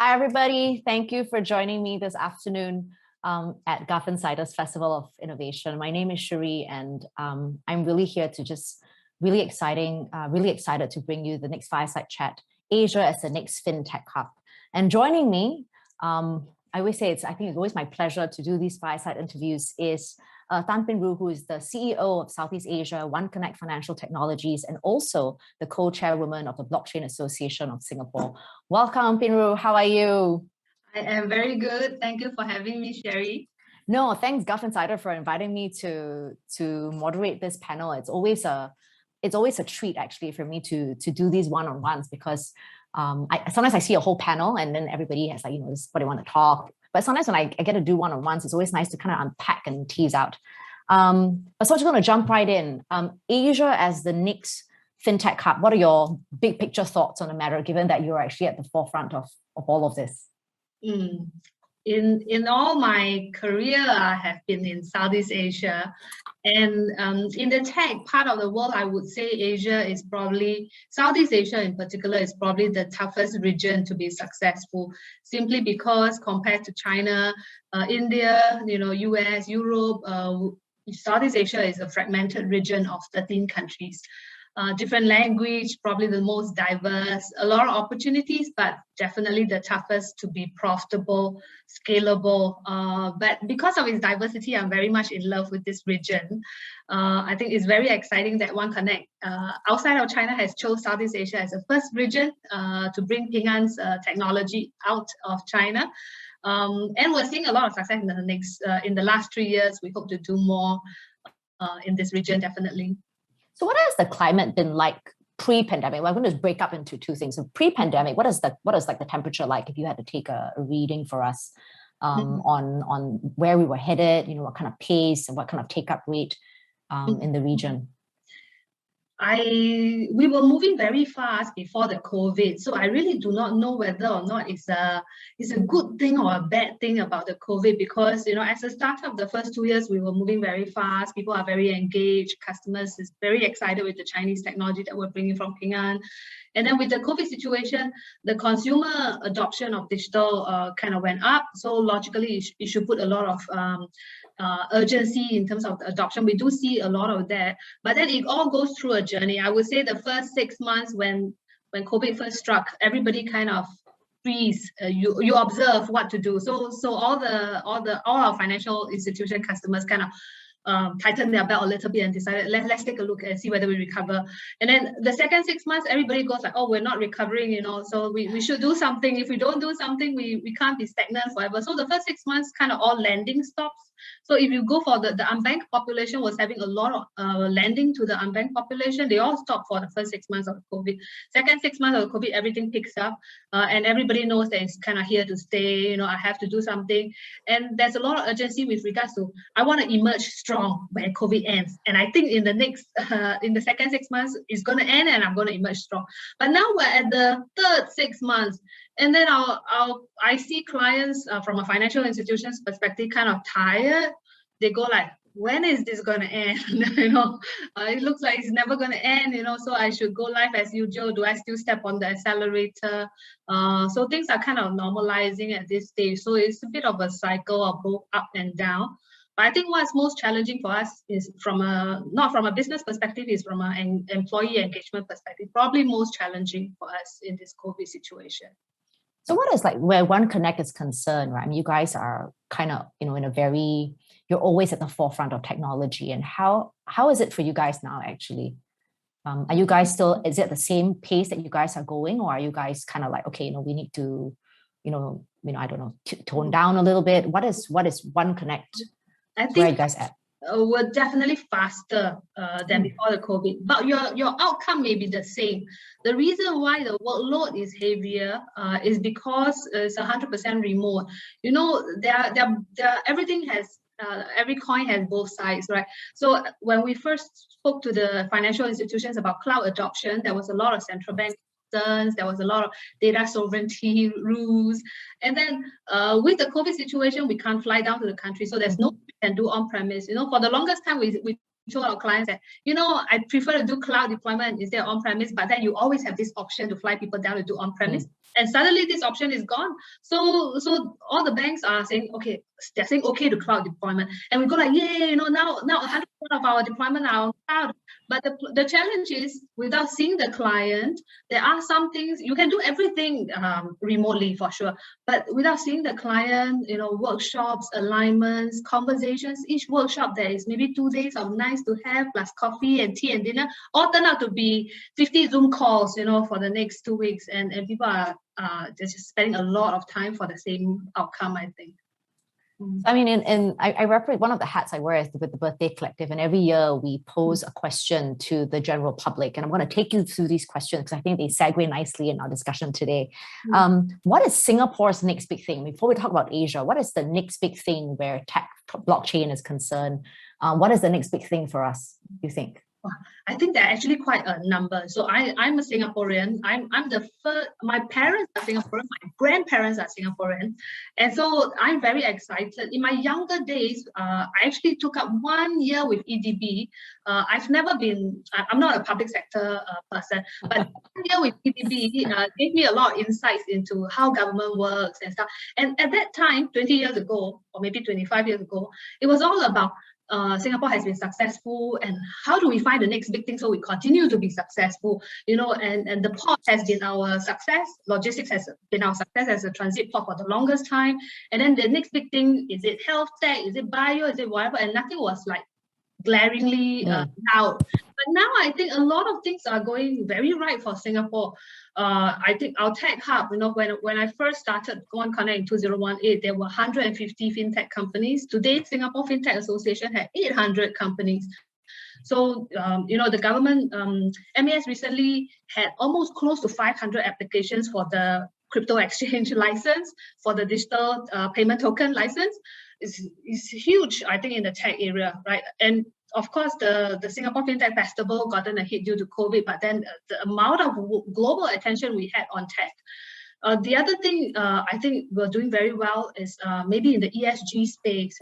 Hi, everybody. Thank you for joining me this afternoon at Gulf Insiders Festival of Innovation. My name is Cherie, and I'm really here to just really excited to bring you the next fireside chat, Asia as the next fintech hub. And joining me, I always say I think it's always my pleasure to do these fireside interviews, is Tan Pin Roo, who is the CEO of Southeast Asia, OneConnect Financial Technologies, and also the co-chairwoman of the Blockchain Association of Singapore. Welcome, Pin Roo. How are you? I am very good. Thank you for having me, Cherie. No, thanks, Gulf Insider, for inviting me to moderate this panel. It's always a treat actually for me to do these one-on-ones, because sometimes I see a whole panel and then everybody has like, this is what they want to talk. But sometimes when I get to do one-on-ones, it's always nice to kind of unpack and tease out. So I'm just going to jump right in. Asia as the next fintech hub, what are your big picture thoughts on the matter, given that you're actually at the forefront of all of this? In all my career, I have been in Southeast Asia, and in the tech part of the world, I would say Southeast Asia in particular is probably the toughest region to be successful, simply because compared to China, India, US, Europe, Southeast Asia is a fragmented region of 13 countries. Different language, probably the most diverse, a lot of opportunities, but definitely the toughest to be profitable, scalable. But because of its diversity, I'm very much in love with this region. I think it's very exciting that OneConnect, outside of China, has chose Southeast Asia as the first region to bring Ping An's technology out of China. And we're seeing a lot of success in the last 3 years. We hope to do more in this region, definitely. So what has the climate been like pre-pandemic? Well, I'm going to break up into two things. So pre-pandemic, what is like the temperature like, if you had to take a reading for us on where we were headed, what kind of pace and what kind of take-up rate in the region? We were moving very fast before the COVID, so I really do not know whether or not it's a good thing or a bad thing about the COVID, because as a startup, the first 2 years we were moving very fast. People are very engaged. Customers is very excited with the Chinese technology that we're bringing from Ping An. And then with the COVID situation, the consumer adoption of digital kind of went up. So logically, it should put a lot of urgency in terms of the adoption. We do see a lot of that, but then it all goes through a journey. I would say the first 6 months when COVID first struck, everybody kind of freeze. You observe what to do. So all our financial institution customers kind of tightened their belt a little bit and decided, let's take a look and see whether we recover. And then the second 6 months, everybody goes like, oh, we're not recovering, so we should do something. If we don't do something, we can't be stagnant forever. So the first 6 months, kind of all lending stops. So if you go for the unbanked population was having a lot of lending to the unbanked population, they all stopped for the first 6 months of COVID. Second 6 months of COVID, everything picks up, and everybody knows that it's kind of here to stay. I have to do something, and there's a lot of urgency with regards to I want to emerge strong when COVID ends. And I think in the second 6 months, it's going to end, and I'm going to emerge strong. But now we're at the third 6 months. And then I see clients from a financial institution's perspective kind of tired. They go like, when is this going to end? It looks like it's never going to end, so I should go live as usual. Do I still step on the accelerator? So things are kind of normalizing at this stage. So it's a bit of a cycle of both up and down. But I think what's most challenging for us is not from a business perspective, is from an employee engagement perspective, probably most challenging for us in this COVID situation. So what is like where OneConnect is concerned, right? I mean, you guys are kind of, you're always at the forefront of technology. And how is it for you guys now, actually? Are you guys still, is it the same pace that you guys are going? Or are you guys kind of like, okay, we need to, I don't know, tone down a little bit? What is OneConnect? I think where are you guys at? We're definitely faster than before the COVID, but your outcome may be the same. The reason why the workload is heavier is because it's 100% remote. Everything has every coin has both sides, right? So when we first spoke to the financial institutions about cloud adoption, there was a lot of central bank concerns, there was a lot of data sovereignty rules, and then with the COVID situation, we can't fly down to the country, so there's no we can do on-premise. For the longest time, we told our clients that, I prefer to do cloud deployment instead of on-premise, but then you always have this option to fly people down to do on-premise. And suddenly this option is gone. So all the banks are saying, okay, they're saying okay to cloud deployment. And we go like, yeah, now 100% of our deployment are on cloud. But the challenge is, without seeing the client, there are some things, you can do everything remotely for sure. But without seeing the client, workshops, alignments, conversations, each workshop there is maybe 2 days of nice to have, plus coffee and tea and dinner, all turn out to be 50 Zoom calls, for the next 2 weeks. And people are just spending a lot of time for the same outcome, I think. I mean, I represent one of the hats I wear is with the Birthday Collective, and every year we pose a question to the general public, and I'm going to take you through these questions because I think they segue nicely in our discussion today. What is Singapore's next big thing? Before we talk about Asia, what is the next big thing where tech blockchain is concerned? What is the next big thing for us, you think? I think there are actually quite a number. So I'm a Singaporean. I'm the first. My parents are Singaporean. My grandparents are Singaporean, and so I'm very excited. In my younger days, I actually took up 1 year with EDB. I've never been. I'm not a public sector person, but 1 year with EDB gave me a lot of insights into how government works and stuff. And at that time, 20 years ago, or maybe 25 years ago, it was all about Singapore has been successful, and how do we find the next big thing so we continue to be successful, and the port has been our success, logistics has been our success as a transit port for the longest time, and then the next big thing, is it health tech, is it bio, is it whatever, and nothing was like glaringly out. But now I think a lot of things are going very right for Singapore. I think our tech hub, when I first started One Connect in 2018, there were 150 fintech companies. Today, Singapore Fintech Association had 800 companies. So, the government, MAS recently had almost close to 500 applications for the crypto exchange license, for the digital payment token license. Is huge, I think, in the tech area, right? And of course, the Singapore FinTech Festival gotten a hit due to COVID, but then the amount of global attention we had on tech. The other thing I think we're doing very well is maybe in the ESG space,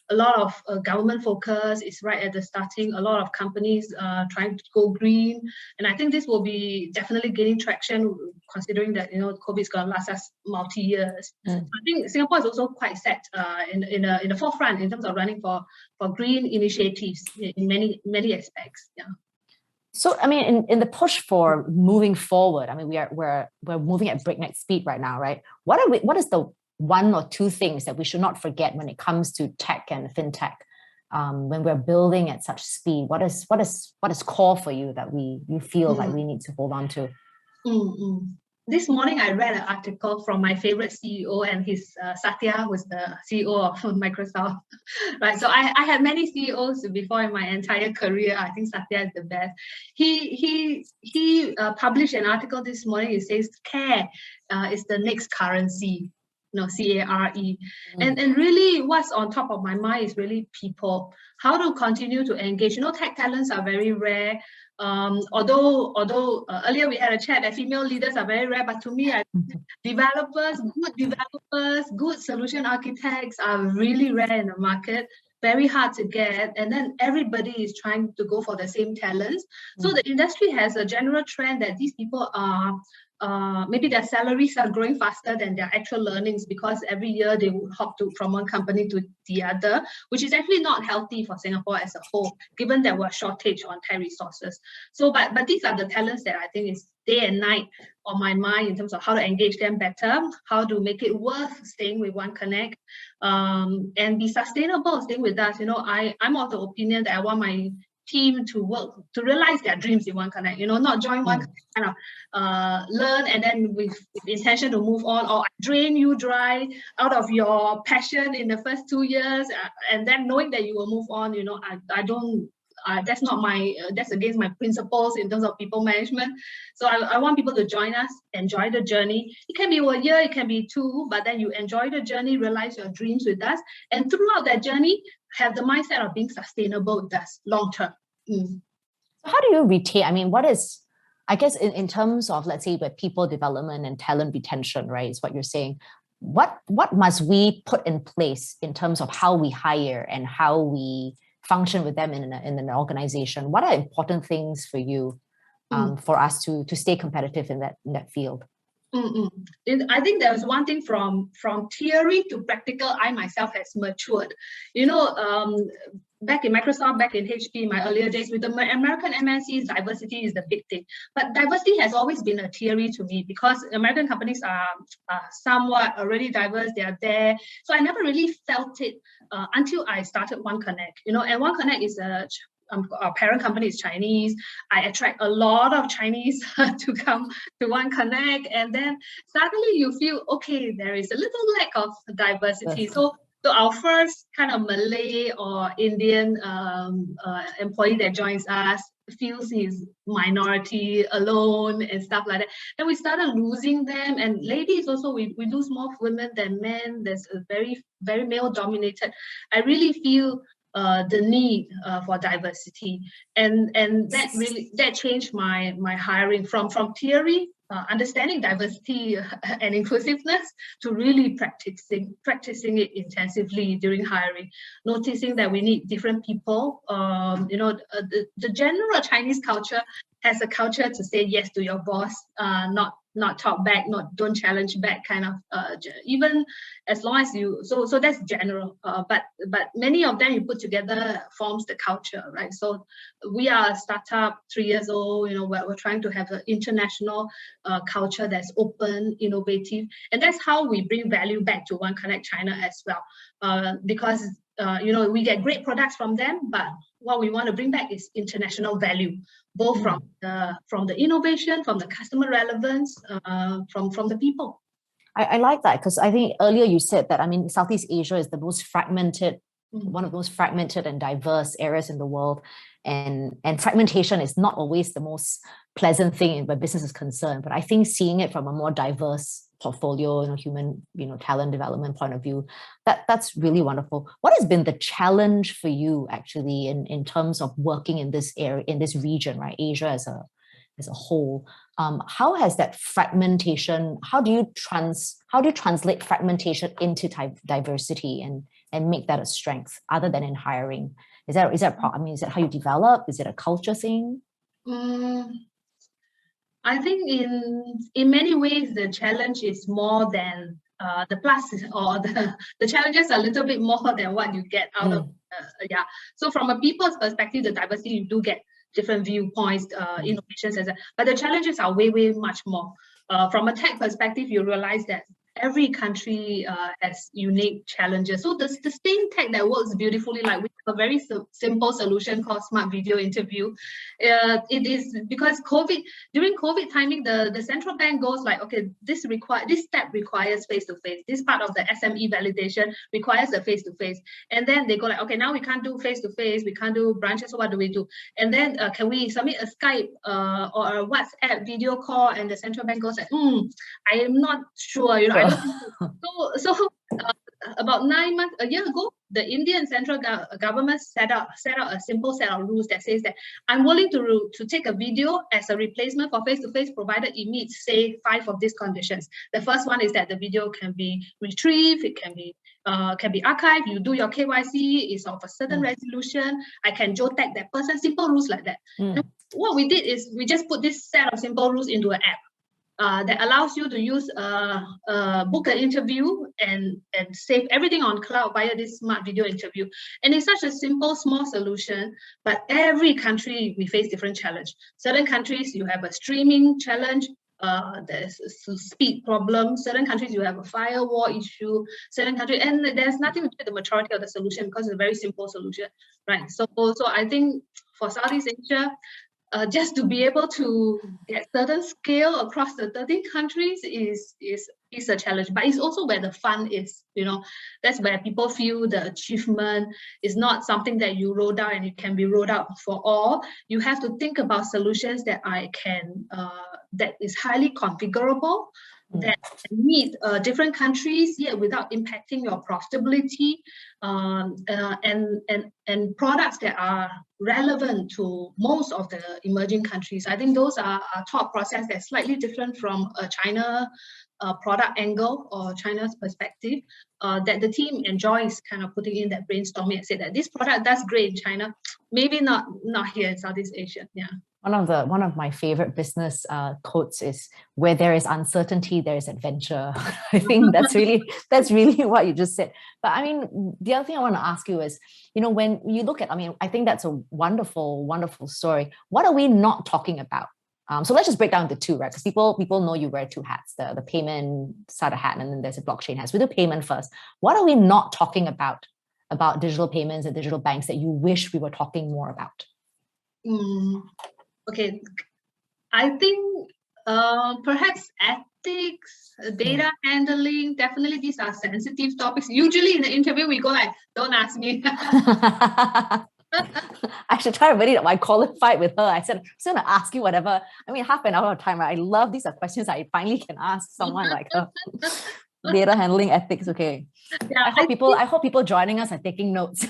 a lot of government focus is right at the starting, a lot of companies trying to go green. And I think this will be definitely gaining traction considering that, COVID is going to last us multi-years. So I think Singapore is also quite set in the forefront in terms of running for green initiatives in many aspects. Yeah. So, I mean, in the push for moving forward, I mean, we're moving at breakneck speed right now, right? What is the 1 or 2 things that we should not forget when it comes to tech and fintech? When we're building at such speed, what is core for you that you feel like we need to hold on to? This morning, I read an article from my favorite CEO, and his Satya was the CEO of Microsoft, right? So I had many CEOs before in my entire career. I think Satya is the best. He published an article this morning. It says care is the next currency. CARE. And really what's on top of my mind is really people. How to continue to engage. Tech talents are very rare. Although earlier we had a chat that female leaders are very rare, but to me, developers, good solution architects are really rare in the market, very hard to get, and then everybody is trying to go for the same talents. So the industry has a general trend that these people are maybe their salaries are growing faster than their actual earnings, because every year they would hop from one company to the other, which is actually not healthy for Singapore as a whole, given that we're shortage on tech resources. So, but these are the talents that I think is day and night on my mind in terms of how to engage them better, how to make it worth staying with One Connect, and be sustainable staying with us. I'm of the opinion that I want my team to work to realize their dreams in One Connect, not join One Connect, kind of learn and then with the intention to move on, or drain you dry out of your passion in the first 2 years, and then knowing that you will move on. I don't. That's not my. That's against my principles in terms of people management. So I want people to join us, enjoy the journey. It can be 1 year, it can be 2, but then you enjoy the journey, realize your dreams with us, and throughout that journey, have the mindset of being sustainable with us long term. So how do you retain? I mean, what is? I guess in terms of, let's say, with people development and talent retention, right? Is what you're saying. What must we put in place in terms of how we hire and how we function with them in an organization? What are important things for you for us to stay competitive in that field? I think there was one thing from theory to practical. I myself has matured. Back in Microsoft, back in HP, my earlier days with the American MNCs, diversity is the big thing. But diversity has always been a theory to me because American companies are somewhat already diverse. They are there, so I never really felt it until I started OneConnect. And OneConnect is our parent company is Chinese. I attract a lot of Chinese to come to OneConnect, and then suddenly you feel, okay, there is a little lack of diversity. So our first kind of Malay or Indian employee that joins us feels he's minority alone and stuff like that. And we started losing them. And ladies also, we lose more women than men. There's a very, very male dominated. I really feel the need for diversity, and that changed my hiring from theory, understanding diversity and inclusiveness, to really practicing it intensively during hiring, noticing that we need different people. The general Chinese culture has a culture to say yes to your boss, not talk back, don't challenge back, kind of even as long as you, so that's general, but many of them you put together forms the culture, right? So we are a startup, 3 years old, we're trying to have an international culture that's open, innovative, and that's how we bring value back to OneConnect China as well, because we get great products from them, but what we want to bring back is international value, both from the innovation, from the customer relevance, from the people. I like that, because I think earlier you said that, Southeast Asia is the most fragmented, one of the most fragmented and diverse areas in the world. And fragmentation is not always the most pleasant thing where business is concerned. But I think seeing it from a more diverse portfolio, human, talent development point of view, that's really wonderful. What has been the challenge for you actually in terms of working in this area, in this region, right? Asia as a whole. How has that fragmentation? How do you translate fragmentation into diversity and make that a strength, other than in hiring? Is that is that how you develop? Is it a culture thing? I think in many ways the challenge is more than the plus, or the challenges are a little bit more than what you get out of So from a people's perspective, the diversity, you do get different viewpoints, innovations, etc. But the challenges are way much more. From a tech perspective, you realize that every country has unique challenges. So the same tech that works beautifully, like we have a very simple solution called Smart Video Interview. It is because during COVID timing, the central bank goes like, okay, this step requires face-to-face. This part of the SME validation requires a face-to-face. And then they go like, okay, now we can't do face-to-face, we can't do branches, so what do we do? And then can we submit a Skype or a WhatsApp video call? And the central bank goes like, I am not sure, I don't think so. So about 9 months, a year ago, the Indian central government set out a simple set of rules that says that I'm willing to take a video as a replacement for face-to-face, provided it meets, say, 5 of these conditions. The first one is that the video can be retrieved, it can be archived, you do your KYC, it's of a certain resolution, I can geotag that person, simple rules like that. And what we did is we just put this set of simple rules into an app that allows you to use book an interview and save everything on cloud via this Smart Video Interview. And it's such a simple, small solution, but every country we face different challenge. Certain countries you have a streaming challenge, there's a speed problem. Certain countries you have a firewall issue. Certain countries, and there's nothing to do with the maturity of the solution because it's a very simple solution, right? So I think for Southeast Asia, just to be able to get certain scale across the 13 countries is a challenge, but it's also where the fun is. That's where people feel the achievement is not something that you roll out and it can be rolled out for all. You have to think about solutions that that is highly configurable, that meet different countries, yet without impacting your profitability, and products that are relevant to most of the emerging countries. I think those are our thought process that's slightly different from a China product angle or China's perspective, that the team enjoys kind of putting in that brainstorming and say that this product does great in China, maybe not here in Southeast Asia. Yeah. One of my favorite business quotes is, "Where there is uncertainty, there is adventure." I think that's really what you just said. But I mean, the other thing I want to ask you is, when you look at, I mean, I think that's a wonderful, wonderful story. What are we not talking about? So let's just break down the two, right? Because people know you wear two hats: the payment side of hat, and then there's a blockchain hat. So we do payment first. What are we not talking about digital payments and digital banks that you wish we were talking more about? Okay, I think perhaps ethics, data handling, definitely these are sensitive topics. Usually in the interview, we go like, don't ask me. I should try to ready my qualified with her. I said, I'm just going to ask you whatever. I mean, half an hour of time, right? I love these are questions I finally can ask someone like her. Data handling, ethics, okay. Yeah, I hope people joining us are taking notes.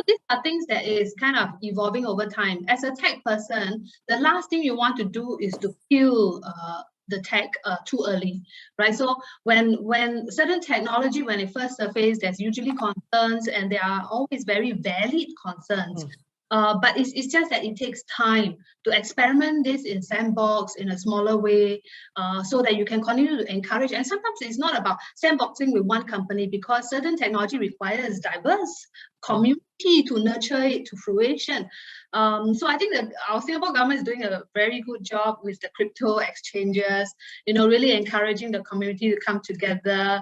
These are things that is kind of evolving over time. As a tech person, the last thing you want to do is to kill the tech too early, right? So when certain technology, when it first surfaces, there's usually concerns, and there are always very valid concerns. But it's just that it takes time to experiment this in sandbox in a smaller way, so that you can continue to encourage. And sometimes it's not about sandboxing with one company, because certain technology requires diverse community to nurture it to fruition. So I think that our Singapore government is doing a very good job with the crypto exchanges, really encouraging the community to come together,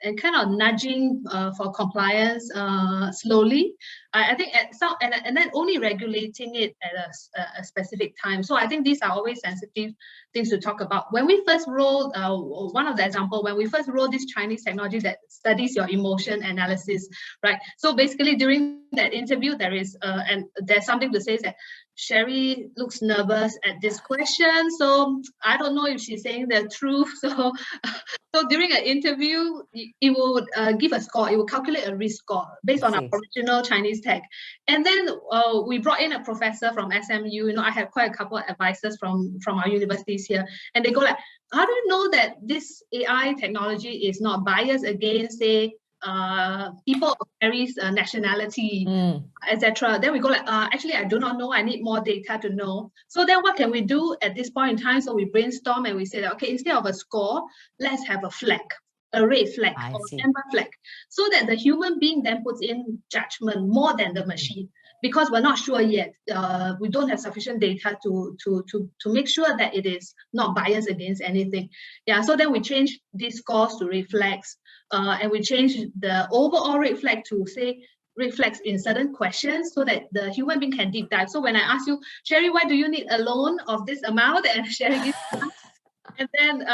and kind of nudging for compliance slowly. I think and then only regulating it at a specific time. So I think these are always sensitive things to talk about. When we first rolled, one of the example, when we first rolled this Chinese technology that studies your emotion analysis, right? So basically during that interview, there's something to say that Sherry looks nervous at this question. So I don't know if she's saying the truth. So during an interview, it will give a score. It will calculate a risk score based on our original Chinese tech. And then we brought in a professor from SMU. I have quite a couple of advisors from our universities here. And they go like, how do you know that this AI technology is not biased against, say, people of Mary's nationality, etc. Then we go like, actually, I do not know. I need more data to know. So then what can we do at this point in time? So we brainstorm and we say that, okay, instead of a score, let's have a flag, a red flag or amber flag, so that the human being then puts in judgment more than the machine. Because we're not sure yet. We don't have sufficient data to make sure that it is not biased against anything. Yeah, so then we change these scores to red flags, and we change the overall red flag to, say, red flags in certain questions, so that the human being can deep dive. So when I ask you, Sherry, why do you need a loan of this amount? And Sherry gives and then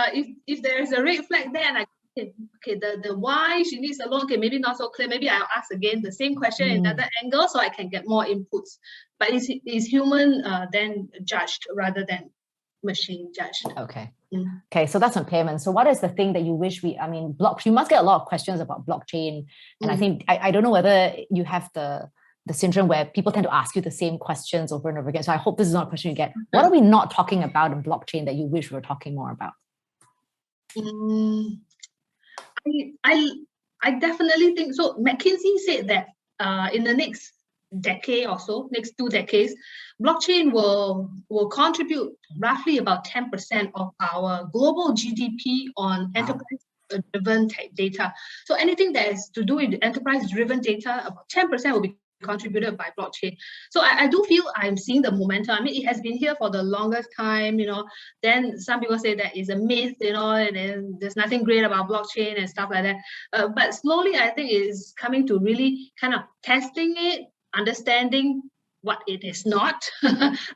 if there is a red flag there, and okay, the why she needs a loan, okay, maybe not so clear. Maybe I'll ask again the same question in another angle, so I can get more inputs. But is human then judged rather than machine judged? Okay. Okay, so that's on payment. So what is the thing that you wish you must get a lot of questions about blockchain. And I think, I don't know whether you have the syndrome where people tend to ask you the same questions over and over again. So I hope this is not a question you get. What are we not talking about in blockchain that you wish we were talking more about? I definitely think so. McKinsey said that in the next decade or so, next 2 decades, blockchain will contribute roughly about 10% of our global GDP on enterprise-driven data. So anything that is to do with enterprise-driven data, about 10% will be contributed by blockchain. So I do feel I'm seeing the momentum. I mean, it has been here for the longest time, Then some people say that is a myth, and then there's nothing great about blockchain and stuff like that. But slowly, I think it is coming to really kind of testing it, understanding what it is not,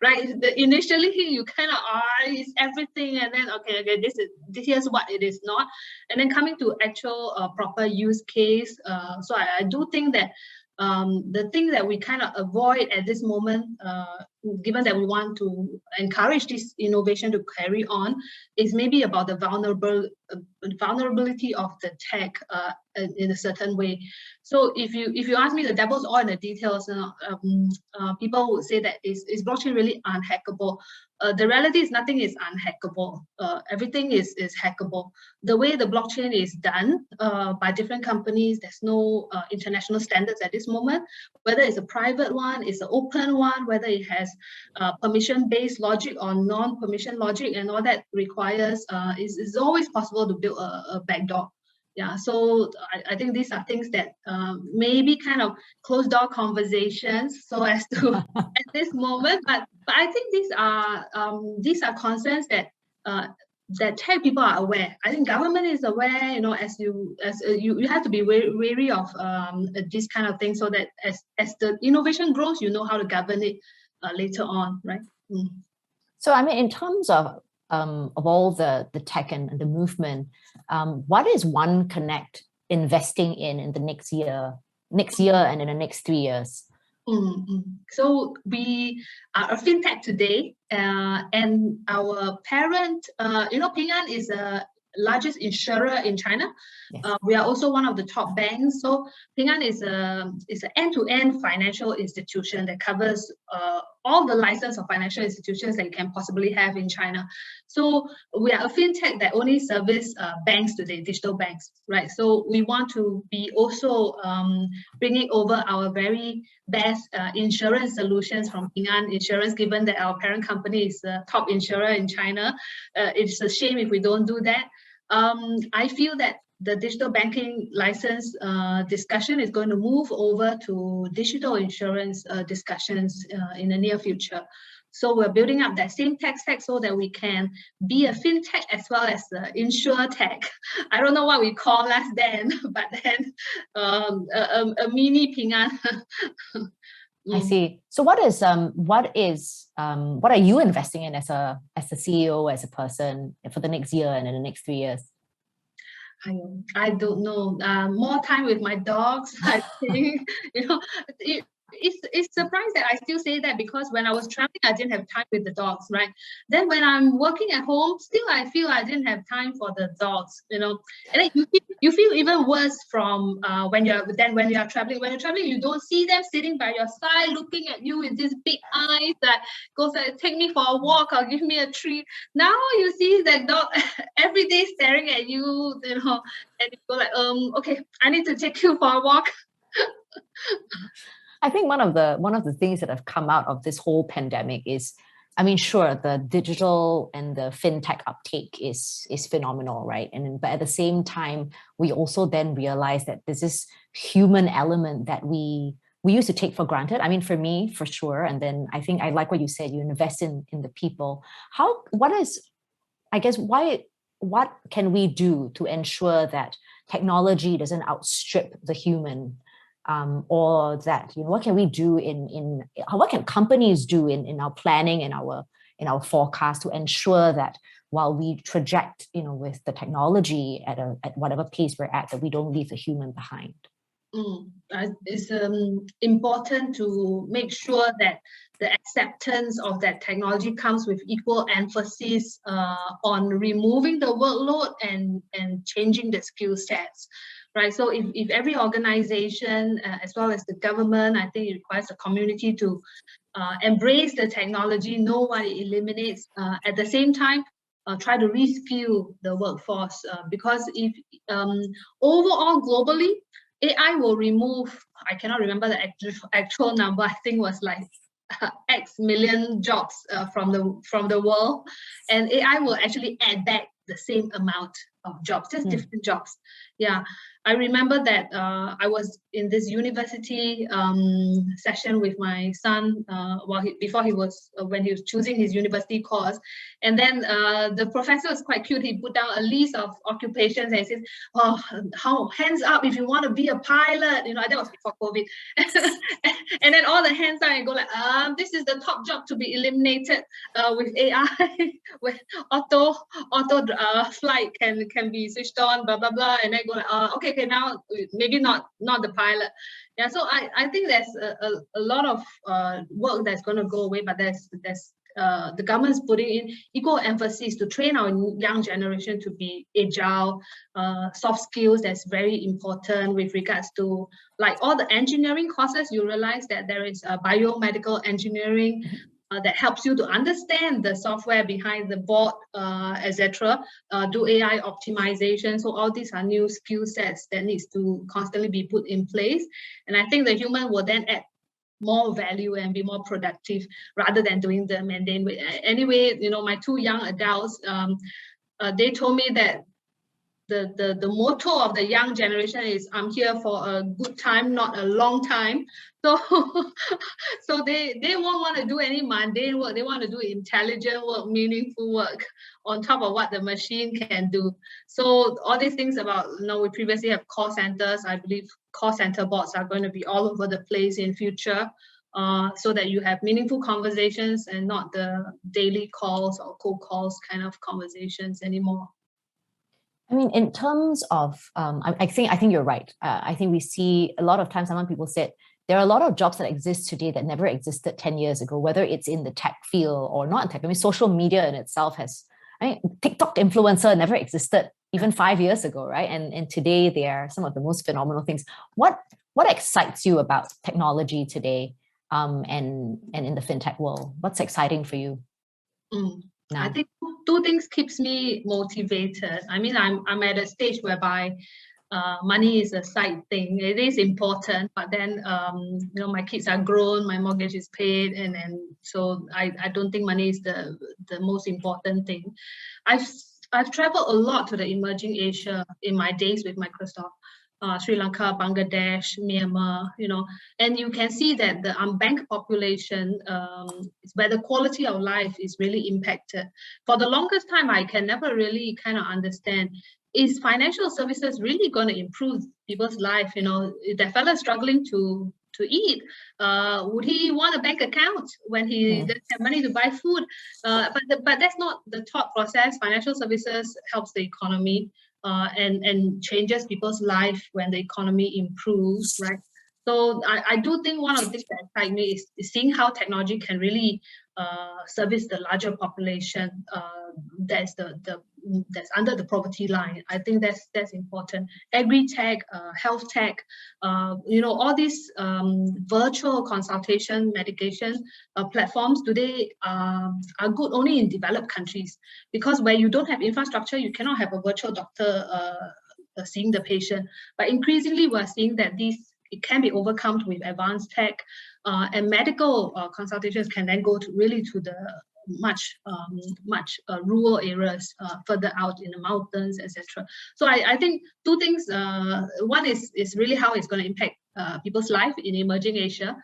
right? Initially, you kind of it's everything, and then okay, here's what it is not, and then coming to actual proper use case. So I do think that the thing that we kind of avoid at this moment, given that we want to encourage this innovation to carry on, is maybe about the vulnerability of the tech in a certain way. So if you ask me, the devil's all in the details. People would say that is blockchain really unhackable? The reality is nothing is unhackable. Everything is hackable. The way the blockchain is done by different companies, there's no international standards at this moment. Whether it's a private one, it's an open one, whether it has permission-based logic or non-permission logic, and all that requires is always possible to build a backdoor. Yeah, so I think these are things that maybe kind of closed door conversations so as to at this moment, but I think these are concerns that that tech people are aware. I think government is aware, you know, as you have to be wary of this kind of thing, so that as the innovation grows, you know how to govern it later on, right? So I mean, in terms of all the tech and the movement, what is OneConnect investing in the next year and in the next 3 years? So we are a fintech today, and our parent, Ping An is the largest insurer in China. Yes. We are also one of the top banks. So Ping An is an end-to-end financial institution that covers all the license of financial institutions that you can possibly have in China. So we are a fintech that only service banks today, digital banks, right? So we want to be also bringing over our very best insurance solutions from Ping An Insurance, given that our parent company is the top insurer in China. It's a shame if we don't do that. I feel that the digital banking license discussion is going to move over to digital insurance discussions in the near future. So we're building up that same tech stack so that we can be a fintech as well as insurtech. I don't know what we call us then, but then a mini Ping An. I see. So what are you investing in as a CEO, as a person, for the next year and in the next 3 years? I don't know. More time with my dogs, I think. It's surprised that I still say that, because when I was traveling, I didn't have time with the dogs, right? Then when I'm working at home, still I feel I didn't have time for the dogs, And then you feel even worse from when you're traveling. When you're traveling, you don't see them sitting by your side, looking at you with these big eyes that goes like, take me for a walk or give me a treat. Now you see that dog every day staring at you, and you go like, okay, I need to take you for a walk. I think one of the things that have come out of this whole pandemic is, I mean, sure, the digital and the fintech uptake is phenomenal, right? But at the same time, we also then realize that there's this human element that we used to take for granted. I mean, for me, for sure. And then I think I like what you said, you invest in the people. What can we do to ensure that technology doesn't outstrip the human? Or that, what can we do what can companies do in our planning and our forecast to ensure that while we traject, with the technology at whatever pace we're at, that we don't leave the human behind? It's important to make sure that the acceptance of that technology comes with equal emphasis on removing the workload and changing the skill sets. Right, so if every organization, as well as the government, I think it requires the community to embrace the technology, know what it eliminates, at the same time, try to reskill the workforce, because if overall globally, AI will remove, I cannot remember the actual number, I think it was like X million jobs from the world, and AI will actually add back the same amount of jobs, just different jobs. Yeah, I remember that I was in this university session with my son when he was choosing his university course, and then the professor was quite cute. He put down a list of occupations and he says, "Oh, hands up if you want to be a pilot." That was before COVID, and then all the hands up and go like, "This is the top job to be eliminated with AI, with auto flight can be switched on, blah blah blah," and then go like, okay, now maybe not the pilot. Yeah, so I think there's a lot of work that's going to go away, but there's the government is putting in equal emphasis to train our young generation to be agile, soft skills. That's very important with regards to like all the engineering courses. You realize that there is a biomedical engineering that helps you to understand the software behind the board, etc. Do AI optimization. So all these are new skill sets that needs to constantly be put in place. And I think the human will then add more value and be more productive rather than doing the mundane way. Anyway, my two young adults, they told me that the motto of the young generation is I'm here for a good time, not a long time. So so they won't want to do any mundane work. They want to do intelligent work, meaningful work on top of what the machine can do. So all these things about, we previously have call centers. I believe call center bots are going to be all over the place in future, so that you have meaningful conversations and not the daily calls or cold calls kind of conversations anymore. I mean, in terms of, I think you're right. I think we see a lot of times, some people said, there are a lot of jobs that exist today that never existed 10 years ago, whether it's in the tech field or not in tech. I mean, social media in itself TikTok influencer never existed even 5 years ago, right? And today they are some of the most phenomenal things. What excites you about technology today, and in the fintech world? What's exciting for you now? I think two things keeps me motivated. I mean, I'm at a stage whereby money is a side thing. It is important, but then my kids are grown, my mortgage is paid, and so I don't think money is the most important thing. I've traveled a lot to the emerging Asia in my days with Microsoft. Sri Lanka, Bangladesh, Myanmar, and you can see that the unbanked population is where the quality of life is really impacted. For the longest time, I can never really kind of understand, is financial services really going to improve people's life? If that fella is struggling to eat, would he want a bank account when he doesn't have money to buy food? But that's not the thought process. Financial services helps the economy. And changes people's life when the economy improves, right? So I do think one of the things that excites me is seeing how technology can really service the larger population that's under the poverty line. I think that's important. Agri-tech, health tech, all these virtual consultation medication platforms today are good only in developed countries, because where you don't have infrastructure, you cannot have a virtual doctor seeing the patient. But increasingly, we're seeing that it can be overcome with advanced tech, and medical consultations can then go to the much rural areas further out in the mountains, etc. So I think two things. One is really how it's going to impact people's life in emerging Asia,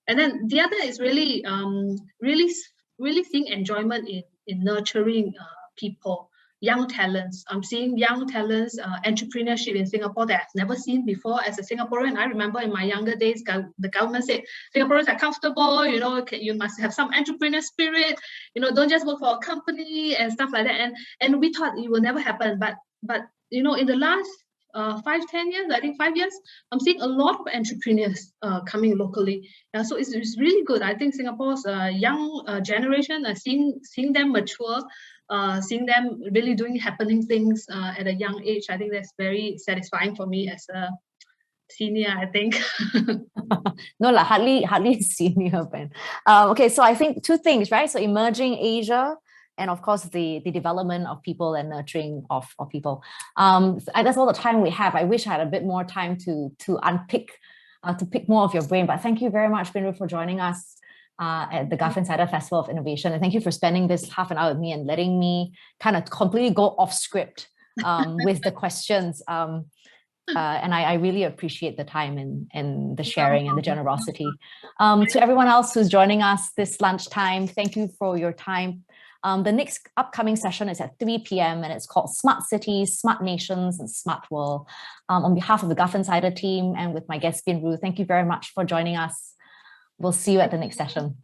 and then the other is really seeing enjoyment in nurturing people. Young talents. I'm seeing young talents, entrepreneurship in Singapore that I've never seen before. As a Singaporean, I remember in my younger days, the government said Singaporeans are comfortable. You must have some entrepreneur spirit. Don't just work for a company and stuff like that. And we thought it will never happen. But in the last 5-10 years, I think 5 years, I'm seeing a lot of entrepreneurs coming locally. So it's really good. I think Singapore's young generation are seeing them mature. Seeing them really doing happening things at a young age, I think that's very satisfying for me as a senior, I think. No, hardly senior, Ben. Okay, so I think two things, right? So emerging Asia, and of course the development of people and nurturing of people. That's all the time we have. I wish I had a bit more time to unpick, to pick more of your brain. But thank you very much, Bin Rue, for joining us at the Gulf Insider Festival of Innovation. And thank you for spending this half an hour with me and letting me kind of completely go off script with the questions. And I really appreciate the time and the sharing and the generosity. To everyone else who's joining us this lunchtime, thank you for your time. The next upcoming session is at 3 p.m. and it's called Smart Cities, Smart Nations, and Smart World. On behalf of the Gulf Insider team and with my guest, Bin Rue, thank you very much for joining us. We'll see you at the next session.